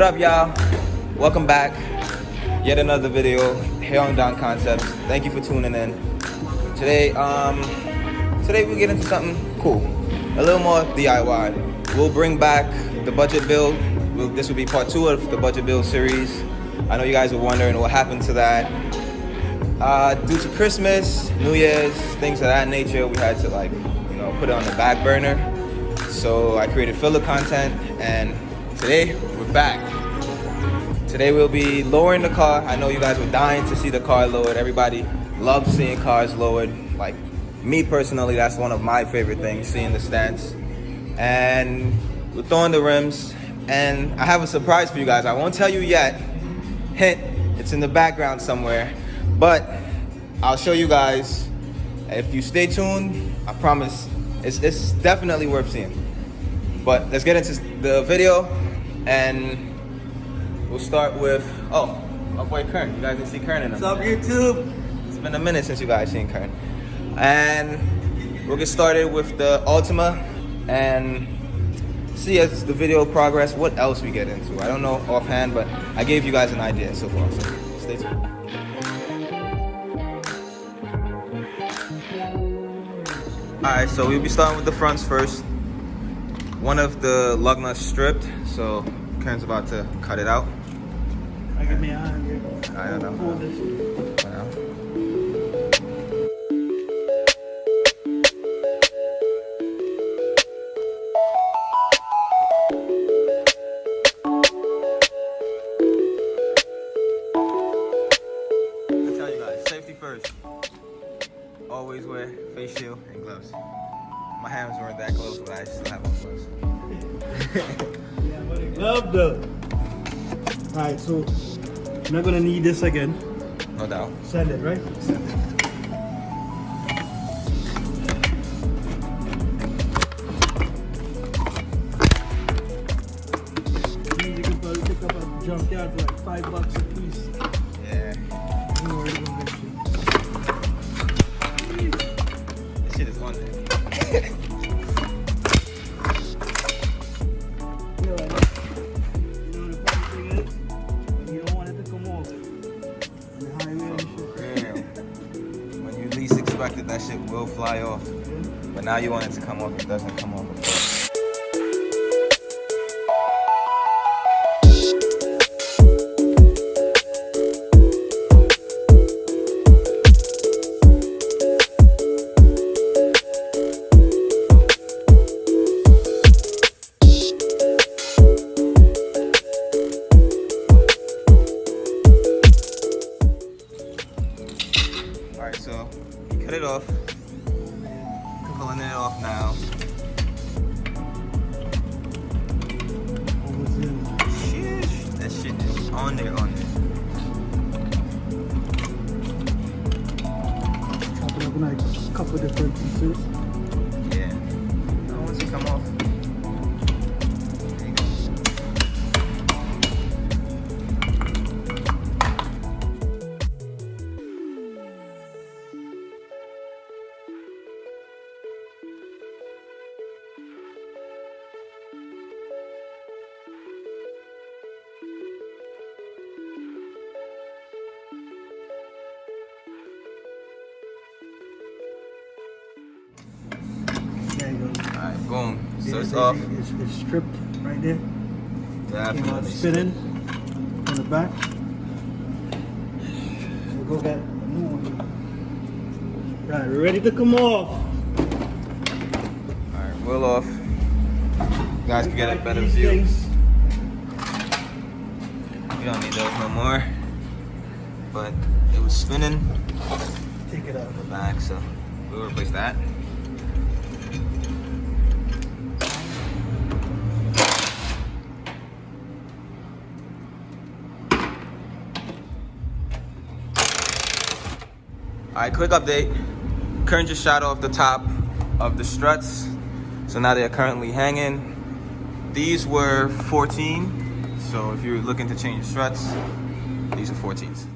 up, y'all? Welcome back. Yet another video here on Don Concepts. Thank you for tuning in. Today we get into something cool, a little more DIY. We'll bring back the budget build. This will be part 2 of the budget build series. I know you guys were wondering what happened to that. Due to Christmas, New Year's, things of that nature, we had to put it on the back burner. So I created filler content, and today we're back. Today we'll be lowering the car. I know you guys were dying to see the car lowered. Everybody loves seeing cars lowered. Like me personally, that's one of my favorite things, seeing the stance. And we're throwing the rims, and I have a surprise for you guys. I won't tell you yet. Hint, it's in the background somewhere. But I'll show you guys. If you stay tuned, I promise it's definitely worth seeing. But let's get into the video, and we'll start with, my boy Kern. You guys didn't see Kern in a minute. What's up, YouTube? It's been a minute since you guys seen Kern. And we'll get started with the Altima and see as the video progress what else we get into. I don't know offhand, but I gave you guys an idea so far, so stay tuned. Alright, so we'll be starting with the fronts first. One of the lug nuts stripped, so Kern's about to cut it out. I give me a hand here. I don't know. Hold this. I tell you guys, safety first. Always wear face shield and gloves. My hands weren't that close, but I still have on gloves. Yeah, but a glove though. Alright, so I'm not gonna need this again. No doubt. Send it, right? Send it. You can probably pick up a junkyard for like $5 a piece. Yeah. Don't worry about that shit. This shit is on there. That shit will fly off, but now you want it to come off. It doesn't come off. All right, so you cut it off. Pulling it off now. Sheesh, that shit is on there. Chopping up like a couple different pieces. Yeah. Now once you come off, there you go. There you go. Alright, boom. So Yeah, it's off. It's stripped right there. Came out Definitely. spinning on the back. We'll go get a new one. Right, we're ready to come off. Alright, wheel off. You guys can get a better These view. things. We don't need those no more. But it was spinning Take it out. the back, so we'll replace that. Alright, quick update. Kern just shot off the top of the struts. So now they're currently hanging. These were 14. So if you're looking to change struts, these are 14s.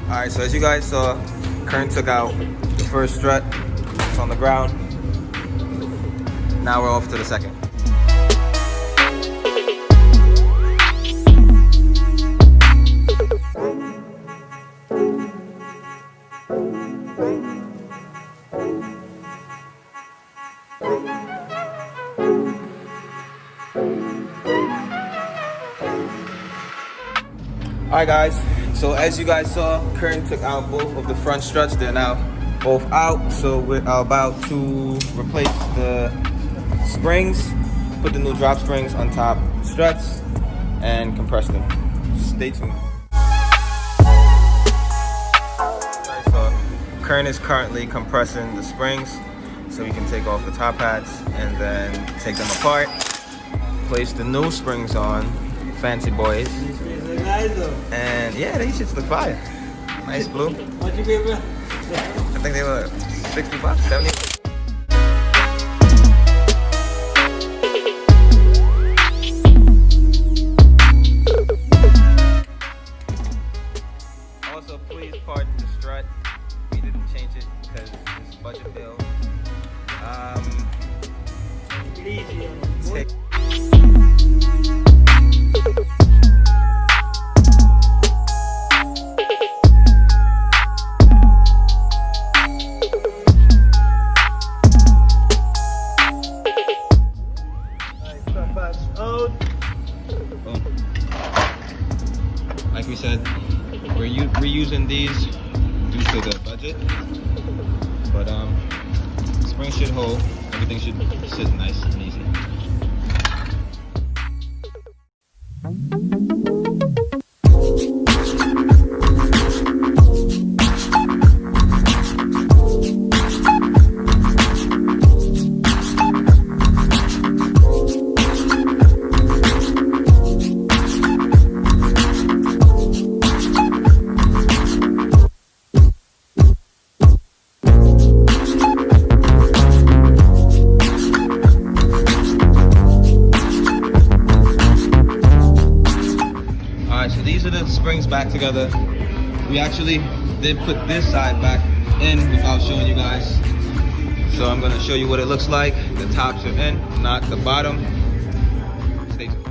Alright, so as you guys saw, Kern took out the first strut. It's on the ground. Now we're off to the second. Alright guys, so as you guys saw, Kern took out both of the front struts. They're now both out. So we're about to replace the springs, put the new drop springs on top struts, and compress them. Stay tuned. Alright, so Kern is currently compressing the springs so we can take off the top hats and then take them apart, place the new springs on. Fancy boys. And yeah, these shits look fire. Nice blue. What you pay, bro? I think they were $60, 70. Also, please pardon the strut. We didn't change it because it's budget bill. Take like we said, we're reusing these due to the budget, but spring should hold. Everything should sit nice and easy. So these are the springs back together. We actually did put this side back in without showing you guys. So I'm gonna show you what it looks like. The tops are in, not the bottom. Stay tuned.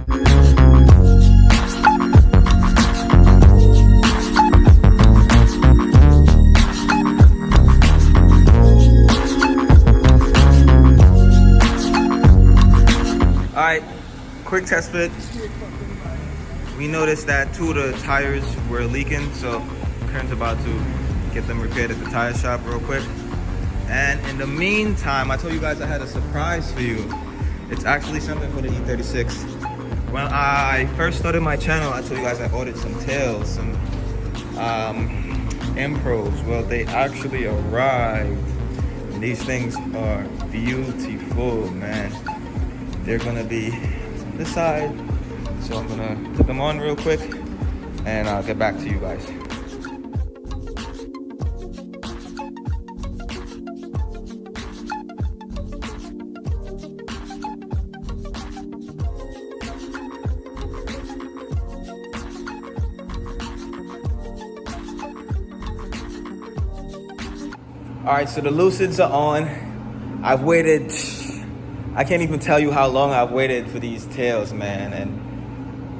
All right, quick test fit. We noticed that 2 of the tires were leaking, so Kern's about to get them repaired at the tire shop real quick. And in the meantime, I told you guys I had a surprise for you. It's actually something for the e36. When I first started my channel, I told you guys I ordered some tails, some Impros. Well, they actually arrived. And these things are beautiful, man. They're gonna be on this side. So I'm gonna put them on real quick and I'll get back to you guys. All right, so the Lucids are on. I've waited, I can't even tell you how long I've waited for these tails, man. And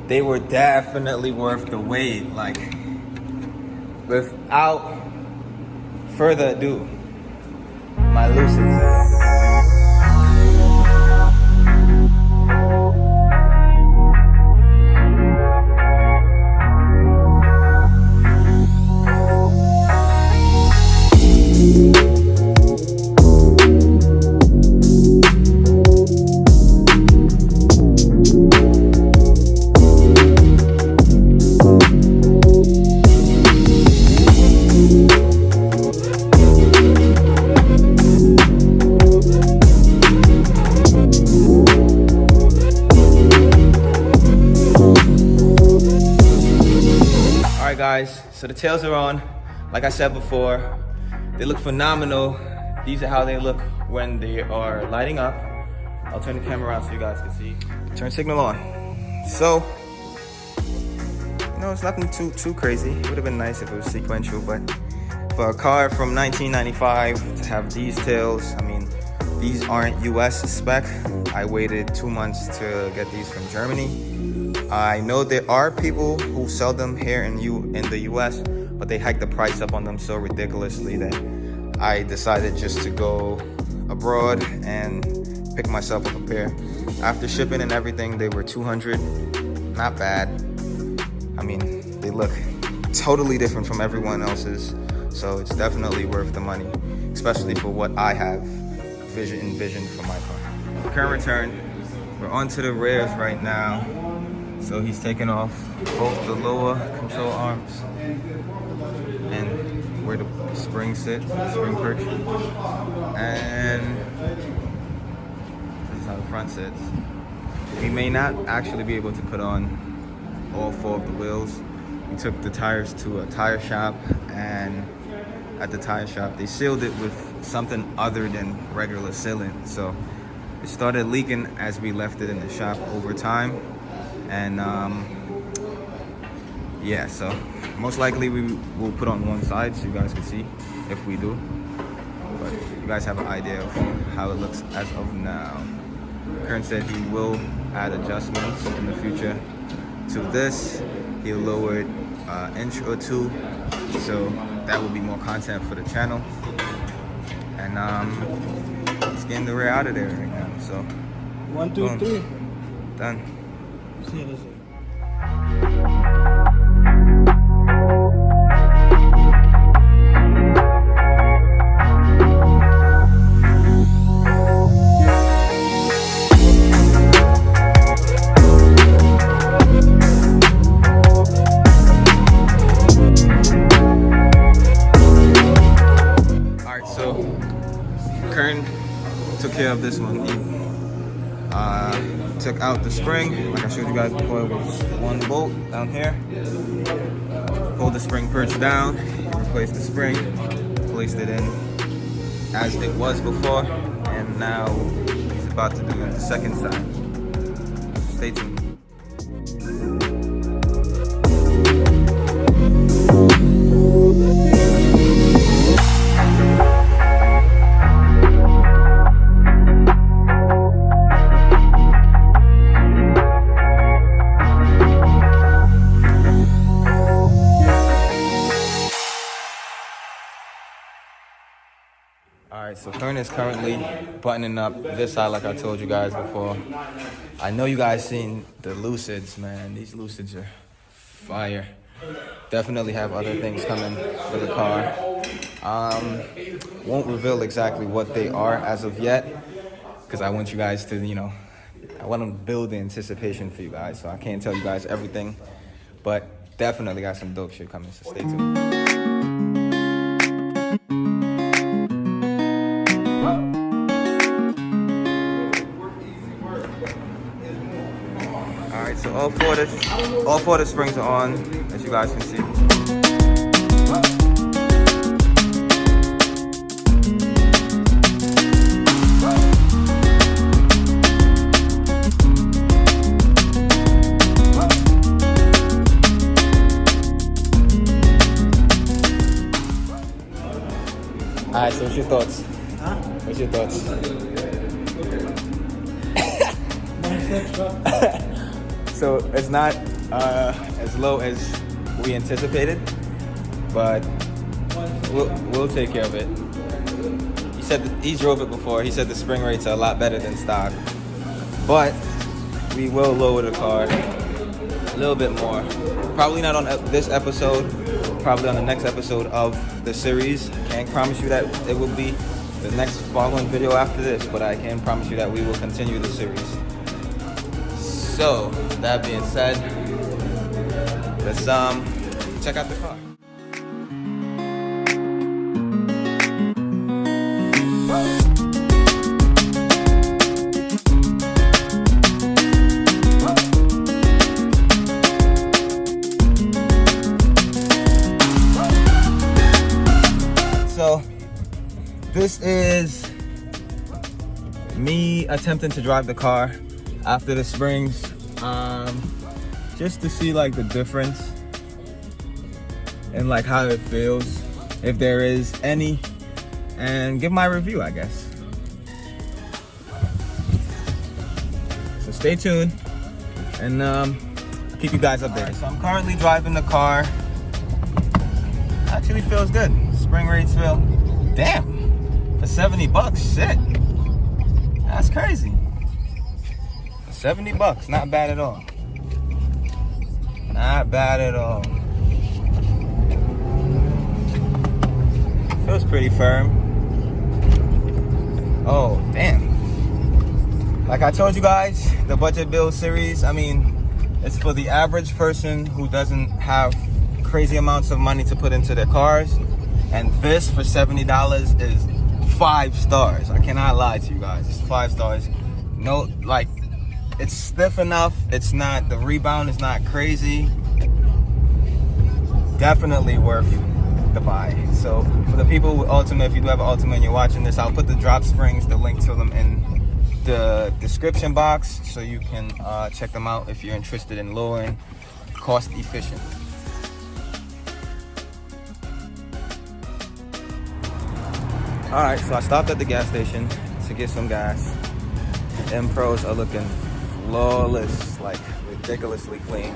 they were definitely worth the wait. Like, without further ado, my Lucids. Guys, so the tails are on. Like I said before, they look phenomenal. These are how they look when they are lighting up. I'll turn the camera around so you guys can see. Turn signal on. So you know, it's nothing too crazy. It would have been nice if it was sequential, but for a car from 1995 to have these tails, I mean, these aren't US spec. I waited 2 months to get these from Germany. I know there are people who sell them here in the US, but they hiked the price up on them so ridiculously that I decided just to go abroad and pick myself up a pair. After shipping and everything, they were $200. Not bad. I mean, they look totally different from everyone else's, so it's definitely worth the money, especially for what I have envisioned for my car. Current return. We're onto the rears right now. So he's taking off both the lower control arms and where the spring sits, spring perch. And this is how the front sits. We may not actually be able to put on all 4 of the wheels. We took the tires to a tire shop, and at the tire shop they sealed it with something other than regular sealant. So it started leaking as we left it in the shop over time. And yeah, so most likely we will put on one side so you guys can see if we do, but you guys have an idea of how it looks as of now. Kern said he will add adjustments in the future to this. He'll lower it an inch or 2, so that will be more content for the channel. And he's getting the rear out of there right now, so 1, 2, 3. Done. See you later. Alright, so Kern took care of this one. He took out the spring, like I showed you guys before. It was 1 bolt down here. Pulled the spring perch down, replaced the spring, placed it in as it was before, and now he's about to do the second side. Stay tuned. Alright, so Kern is currently buttoning up this side like I told you guys before. I know you guys seen the Lucids, man. These Lucids are fire. Definitely have other things coming for the car. Won't reveal exactly what they are as of yet, because I want you guys to, you know, I want to build the anticipation for you guys, so I can't tell you guys everything, but definitely got some dope shit coming, so stay tuned. Alright, so all four of the springs are on, as you guys can see. Alright, so what's your thoughts? Huh? What's your thoughts? So it's not as low as we anticipated, but we'll take care of it. He said he drove it before. He said the spring rates are a lot better than stock, but we will lower the car a little bit more. Probably not on this episode, probably on the next episode of the series. Can't promise you that it will be the next following video after this, but I can promise you that we will continue the series. So, that being said, let's check out the car. So, this is me attempting to drive the car after the springs, just to see like the difference and like how it feels, if there is any, and give my review, I guess. So stay tuned, and I'll keep you guys updated. Right, so I'm currently driving the car. Actually feels good. Spring rates feel, damn, for 70 bucks, shit. That's crazy. 70 bucks, not bad at all. Not bad at all. Feels pretty firm. Oh, damn. Like I told you guys, the budget build series, I mean, it's for the average person who doesn't have crazy amounts of money to put into their cars. And this for $70 is 5 stars. I cannot lie to you guys. It's 5 stars. No, like, it's stiff enough. It's not, the rebound is not crazy. Definitely worth the buy. So for the people with Altima, if you do have an Altima and you're watching this, I'll put the drop springs, the link to them in the description box, so you can check them out if you're interested in lowering, cost efficient. All right, so I stopped at the gas station to get some gas. M Pros are looking flawless, like ridiculously clean.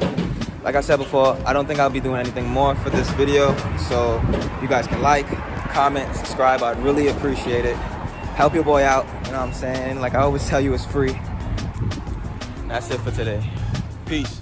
Like I said before, I don't think I'll be doing anything more for this video. So if you guys can like, comment, subscribe, I'd really appreciate it. Help your boy out, you know what I'm saying? Like I always tell you, it's free. That's it for today. Peace.